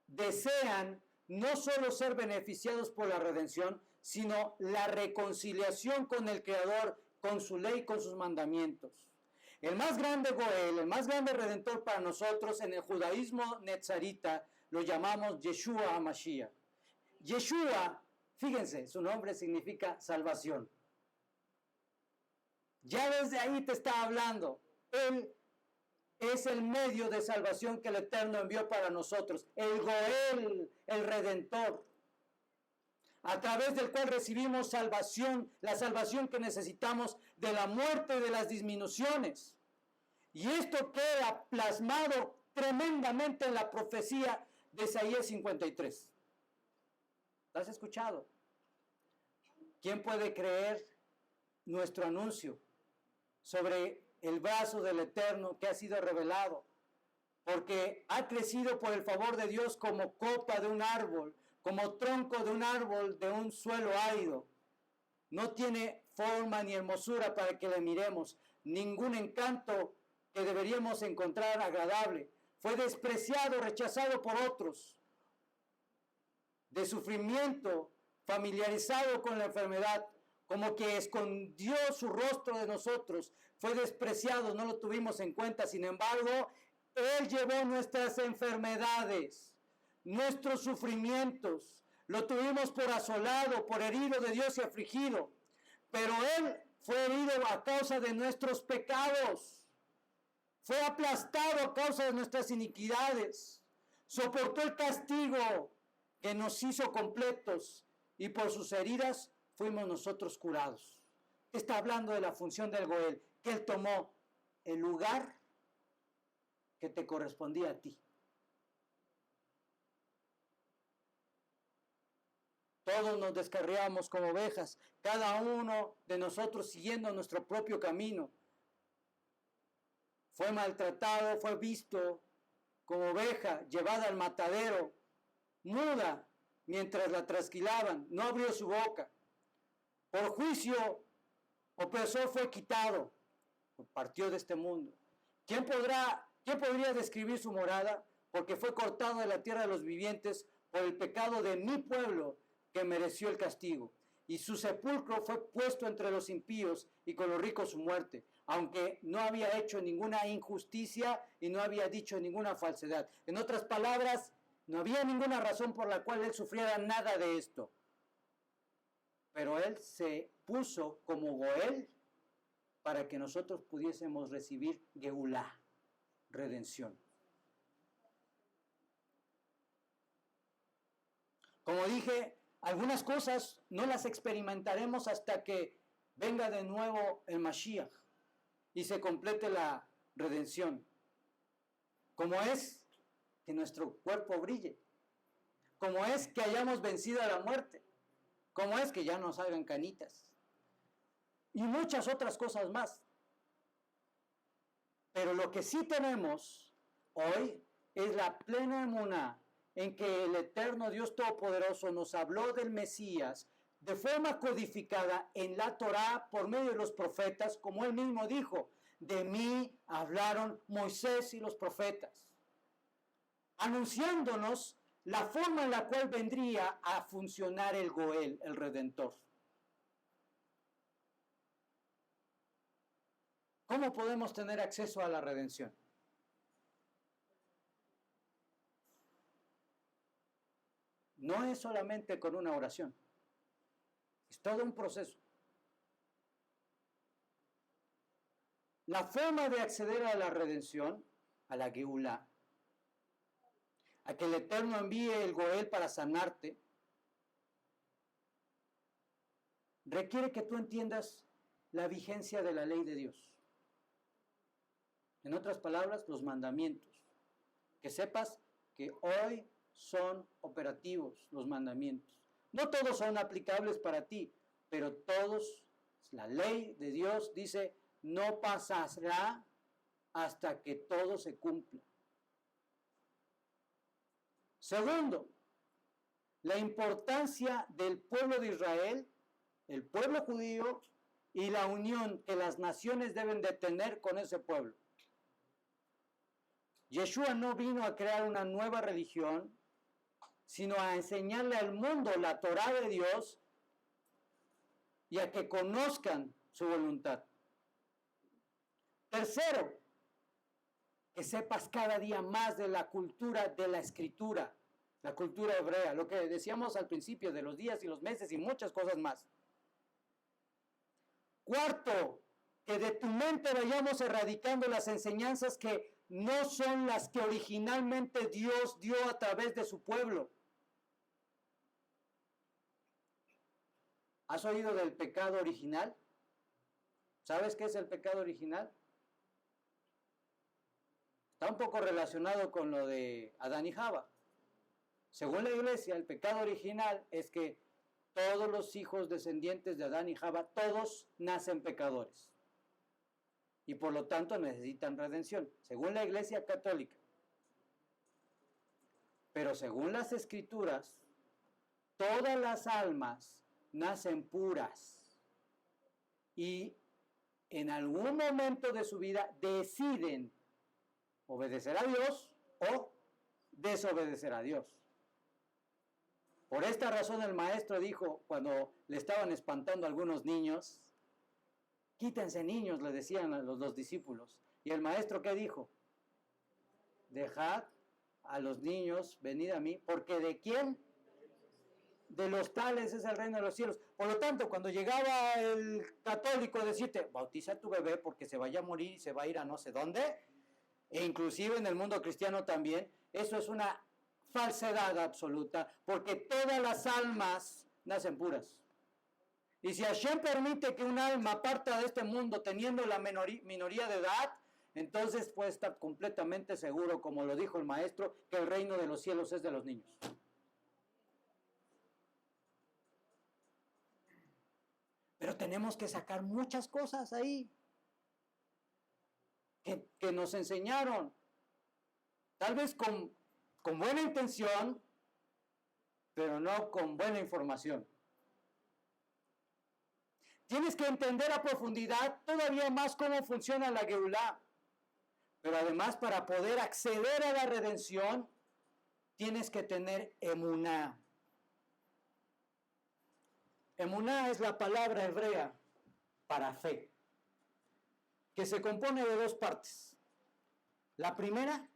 desean no solo ser beneficiados por la redención, sino la reconciliación con el Creador, con su ley, con sus mandamientos. El más grande Goel, el más grande Redentor para nosotros en el judaísmo netzarita, lo llamamos Yeshua HaMashiach. Yeshua, fíjense, su nombre significa salvación. Ya desde ahí te está hablando. Él es el medio de salvación que el Eterno envió para nosotros. El Goel, el Redentor, a través del cual recibimos salvación, la salvación que necesitamos de la muerte y de las disminuciones. Y esto queda plasmado tremendamente en la profecía de Isaías 53. ¿Lo has escuchado? ¿Quién puede creer nuestro anuncio sobre el brazo del Eterno que ha sido revelado? Porque ha crecido por el favor de Dios como copa de un árbol, como tronco de un árbol de un suelo árido. No tiene forma ni hermosura para que le miremos, ningún encanto que deberíamos encontrar agradable. Fue despreciado, rechazado por otros, de sufrimiento, familiarizado con la enfermedad, como que escondió su rostro de nosotros, fue despreciado, no lo tuvimos en cuenta. Sin embargo, Él llevó nuestras enfermedades, nuestros sufrimientos, lo tuvimos por asolado, por herido de Dios y afligido, pero Él fue herido a causa de nuestros pecados, fue aplastado a causa de nuestras iniquidades, soportó el castigo que nos hizo completos, y por sus heridas fuimos nosotros curados. Está hablando de la función del Goel, que Él tomó el lugar que te correspondía a ti. Todos nos descarriamos como ovejas, cada uno de nosotros siguiendo nuestro propio camino. Fue maltratado, fue visto como oveja, llevada al matadero, muda mientras la trasquilaban, no abrió su boca. Por juicio opresor fue quitado, partió de este mundo. ¿Quién podría describir su morada? Porque fue cortado de la tierra de los vivientes por el pecado de mi pueblo, que mereció el castigo. Y su sepulcro fue puesto entre los impíos, y con los ricos su muerte, aunque no había hecho ninguna injusticia y no había dicho ninguna falsedad. En otras palabras, no había ninguna razón por la cual él sufriera nada de esto. Pero él se puso como Goel para que nosotros pudiésemos recibir Geulá, redención. Como dije, algunas cosas no las experimentaremos hasta que venga de nuevo el Mashiach y se complete la redención. Como es que nuestro cuerpo brille, como es que hayamos vencido a la muerte, como es que ya no salgan canitas y muchas otras cosas más. Pero lo que sí tenemos hoy es la plena emuná en que el eterno Dios Todopoderoso nos habló del Mesías de forma codificada en la Torá por medio de los profetas, como él mismo dijo: de mí hablaron Moisés y los profetas, anunciándonos la forma en la cual vendría a funcionar el Goel, el Redentor. ¿Cómo podemos tener acceso a la redención? No es solamente con una oración, es todo un proceso. La forma de acceder a la redención, a la Geulá, a que el Eterno envíe el Goel para sanarte, requiere que tú entiendas la vigencia de la ley de Dios. En otras palabras, los mandamientos. Que sepas que hoy son operativos los mandamientos. No todos son aplicables para ti, pero todos, la ley de Dios dice, no pasará hasta que todo se cumpla. Segundo, la importancia del pueblo de Israel, el pueblo judío y la unión que las naciones deben de tener con ese pueblo. Yeshua no vino a crear una nueva religión, sino a enseñarle al mundo la Torá de Dios y a que conozcan su voluntad. Tercero, que sepas cada día más de la cultura de la escritura, la cultura hebrea, lo que decíamos al principio de los días y los meses y muchas cosas más. Cuarto, que de tu mente vayamos erradicando las enseñanzas que no son las que originalmente Dios dio a través de su pueblo. ¿Has oído del pecado original? ¿Sabes qué es el pecado original? Está un poco relacionado con lo de Adán y Java. Según la iglesia, el pecado original es que todos los hijos descendientes de Adán y Java, todos nacen pecadores. Y por lo tanto necesitan redención, según la iglesia católica. Pero según las escrituras, todas las almas nacen puras. Y en algún momento de su vida deciden obedecer a Dios o desobedecer a Dios. Por esta razón el maestro dijo, cuando le estaban espantando a algunos niños, quítense niños, le decían a los discípulos. Y el maestro, ¿qué dijo? Dejad a los niños, venid a mí, porque ¿de quién? De los tales es el reino de los cielos. Por lo tanto, cuando llegaba el católico a decirte, bautiza a tu bebé porque se vaya a morir y se va a ir a no sé dónde, e inclusive en el mundo cristiano también, eso es una falsedad absoluta, porque todas las almas nacen puras. Y si Hashem permite que un alma parta de este mundo teniendo la minoría de edad, entonces puede estar completamente seguro, como lo dijo el maestro, que el reino de los cielos es de los niños. Pero tenemos que sacar muchas cosas ahí que nos enseñaron, tal vez con buena intención, pero no con buena información. Tienes que entender a profundidad todavía más cómo funciona la Geulá. Pero además, para poder acceder a la redención, tienes que tener emuná. Emuná es la palabra hebrea para fe, que se compone de dos partes. La primera,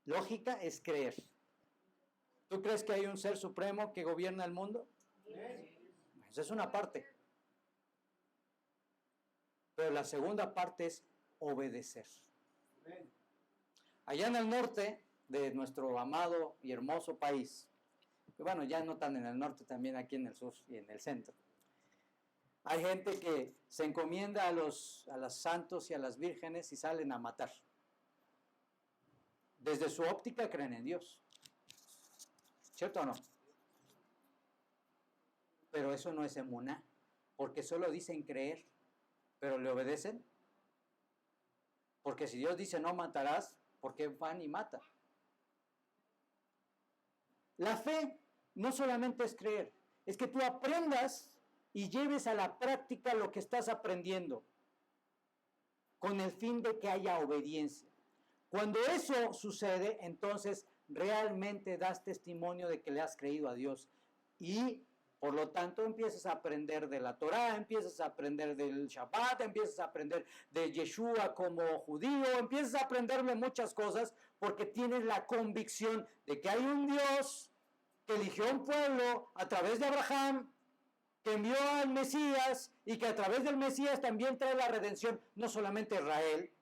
lógica, es creer. ¿Tú crees que hay un ser supremo que gobierna el mundo? Esa es una parte. Pero la segunda parte es obedecer. Allá en el norte de nuestro amado y hermoso país, que bueno, ya no tan en el norte, también aquí en el sur y en el centro, hay gente que se encomienda a los santos y a las vírgenes y salen a matar. Desde su óptica creen en Dios. ¿Cierto o no? Pero eso no es emuná, porque solo dicen creer, pero ¿le obedecen? Porque si Dios dice no matarás, ¿por qué van y matan? La fe no solamente es creer, es que tú aprendas y lleves a la práctica lo que estás aprendiendo, con el fin de que haya obediencia. Cuando eso sucede, entonces realmente das testimonio de que le has creído a Dios y por lo tanto empiezas a aprender de la Torá, empiezas a aprender del Shabbat, empiezas a aprender de Yeshua como judío, empiezas a aprender de muchas cosas porque tienes la convicción de que hay un Dios que eligió un pueblo a través de Abraham, que envió al Mesías y que a través del Mesías también trae la redención no solamente a Israel,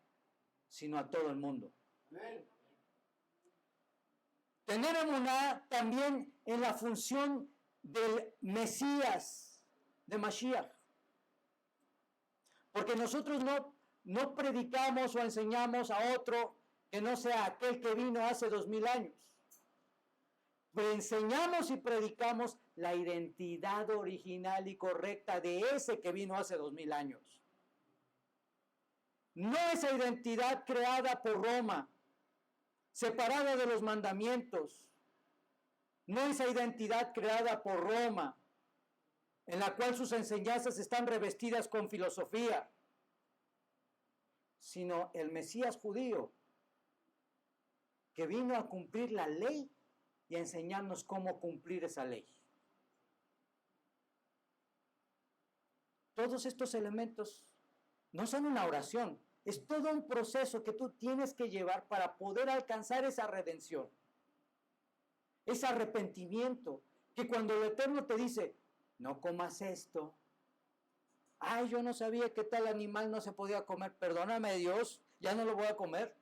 sino a todo el mundo. Amén. Tener emuná también en la función del Mesías, de Mashiach. Porque nosotros no predicamos o enseñamos a otro que no sea aquel que vino hace 2000 años. enseñamos y predicamos la identidad original y correcta de ese que vino hace 2000 años. No esa identidad creada por Roma, separada de los mandamientos. No esa identidad creada por Roma, en la cual sus enseñanzas están revestidas con filosofía, sino el Mesías judío, que vino a cumplir la ley y a enseñarnos cómo cumplir esa ley. Todos estos elementos no son una oración, es todo un proceso que tú tienes que llevar para poder alcanzar esa redención, ese arrepentimiento, que cuando el Eterno te dice, no comas esto, ay, yo no sabía que tal animal no se podía comer, perdóname Dios, ya no lo voy a comer.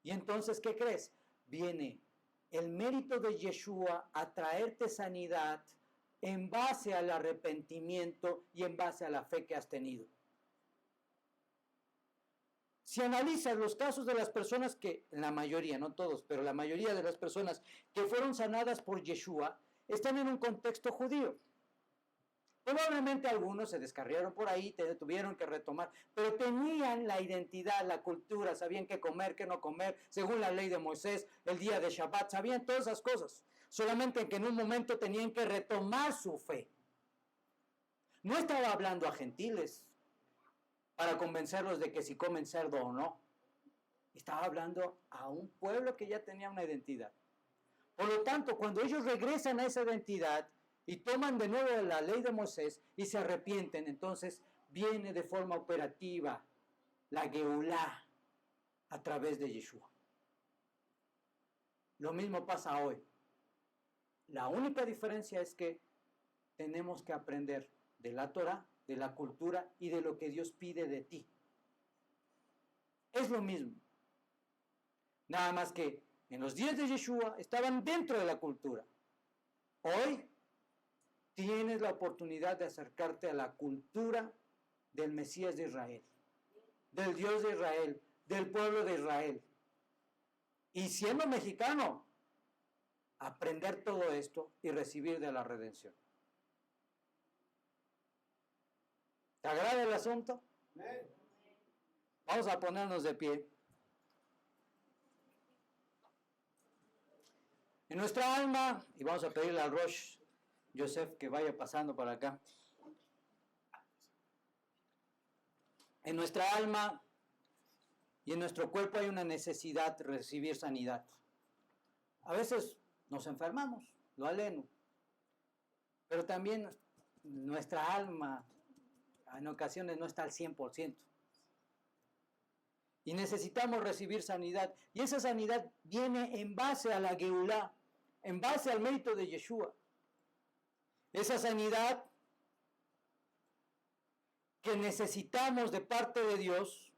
Y entonces, ¿qué crees? Viene el mérito de Yeshua a traerte sanidad en base al arrepentimiento y en base a la fe que has tenido. Si analizas los casos de las personas que, la mayoría, no todos, pero la mayoría de las personas que fueron sanadas por Yeshua, están en un contexto judío. Probablemente algunos se descarriaron por ahí, tuvieron que retomar, pero tenían la identidad, la cultura, sabían qué comer, qué no comer, según la ley de Moisés, el día de Shabbat, sabían todas esas cosas. Solamente que en un momento tenían que retomar su fe. No estaba hablando a gentiles para convencerlos de que si comen cerdo o no. Estaba hablando a un pueblo que ya tenía una identidad. Por lo tanto, cuando ellos regresan a esa identidad y toman de nuevo la ley de Moisés y se arrepienten, entonces viene de forma operativa la Geulá a través de Yeshua. Lo mismo pasa hoy. La única diferencia es que tenemos que aprender de la Torah, de la cultura y de lo que Dios pide de ti. Es lo mismo. Nada más que en los días de Yeshua estaban dentro de la cultura. Hoy tienes la oportunidad de acercarte a la cultura del Mesías de Israel, del Dios de Israel, del pueblo de Israel. Y siendo mexicano, aprender todo esto y recibir de la redención. ¿Te agrada el asunto? Vamos a ponernos de pie. En nuestra alma, y vamos a pedirle al Rosh Yosef que vaya pasando por acá. En nuestra alma y en nuestro cuerpo hay una necesidad de recibir sanidad. A veces nos enfermamos, lo aleno, pero también nuestra alma en ocasiones no está al 100%. Y necesitamos recibir sanidad. Y esa sanidad viene en base a la Geulá, en base al mérito de Yeshua. Esa sanidad que necesitamos de parte de Dios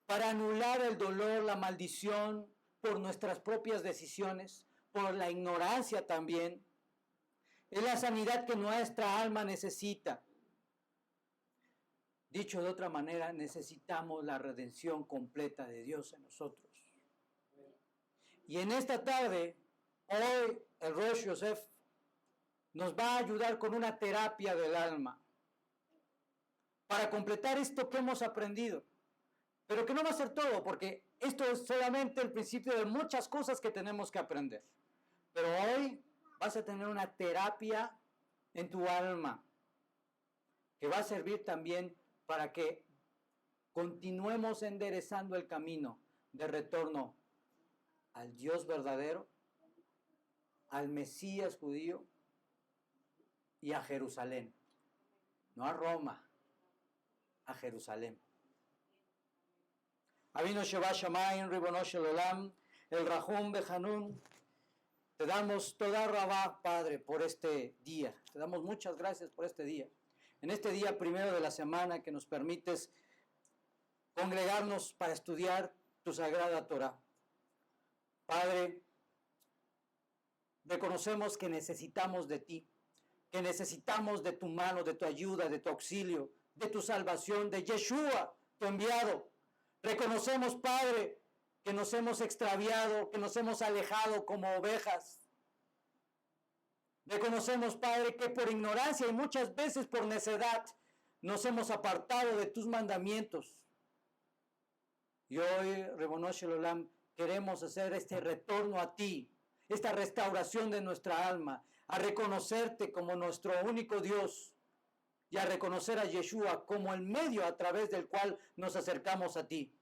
para anular el dolor, la maldición, por nuestras propias decisiones, por la ignorancia también. Es la sanidad que nuestra alma necesita. Dicho de otra manera, necesitamos la redención completa de Dios en nosotros. Y en esta tarde, hoy el Rosh Yosef nos va a ayudar con una terapia del alma para completar esto que hemos aprendido. Pero que no va a ser todo, porque esto es solamente el principio de muchas cosas que tenemos que aprender. Pero hoy vas a tener una terapia en tu alma que va a servir también para que continuemos enderezando el camino de retorno al Dios verdadero, al Mesías judío y a Jerusalén. No a Roma, a Jerusalén. Avinu Sheba Shamayim, Ribono Shel Olam, el Rahum Bejanun. Te damos toda rabá, Padre, por este día. Te damos muchas gracias por este día. En este día primero de la semana que nos permites congregarnos para estudiar tu sagrada Torah. Padre, reconocemos que necesitamos de ti, que necesitamos de tu mano, de tu ayuda, de tu auxilio, de tu salvación, de Yeshua, tu enviado. Reconocemos, Padre, que nos hemos extraviado, que nos hemos alejado como ovejas. Reconocemos, Padre, que por ignorancia y muchas veces por necedad nos hemos apartado de tus mandamientos. Y hoy, Ribono Shel Olam, queremos hacer este retorno a ti, esta restauración de nuestra alma, a reconocerte como nuestro único Dios y a reconocer a Yeshua como el medio a través del cual nos acercamos a ti.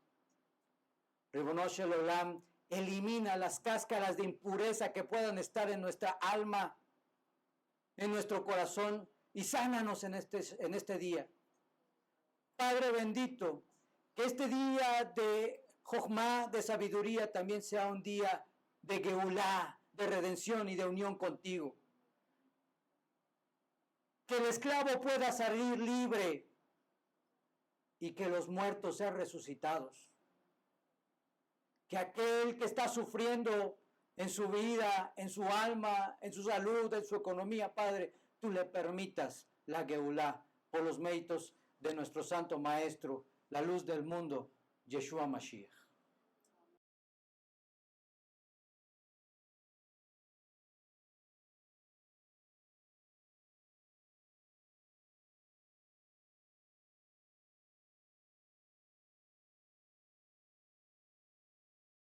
Ribono Shel Olam, elimina las cáscaras de impureza que puedan estar en nuestra alma, en nuestro corazón, y sánanos en este día. Padre bendito, que este día de Jochma, de sabiduría, también sea un día de Geulá, de redención y de unión contigo. Que el esclavo pueda salir libre y que los muertos sean resucitados. Que aquel que está sufriendo en su vida, en su alma, en su salud, en su economía, Padre, tú le permitas la Geulá por los méritos de nuestro Santo Maestro, la luz del mundo, Yeshua Mashiach.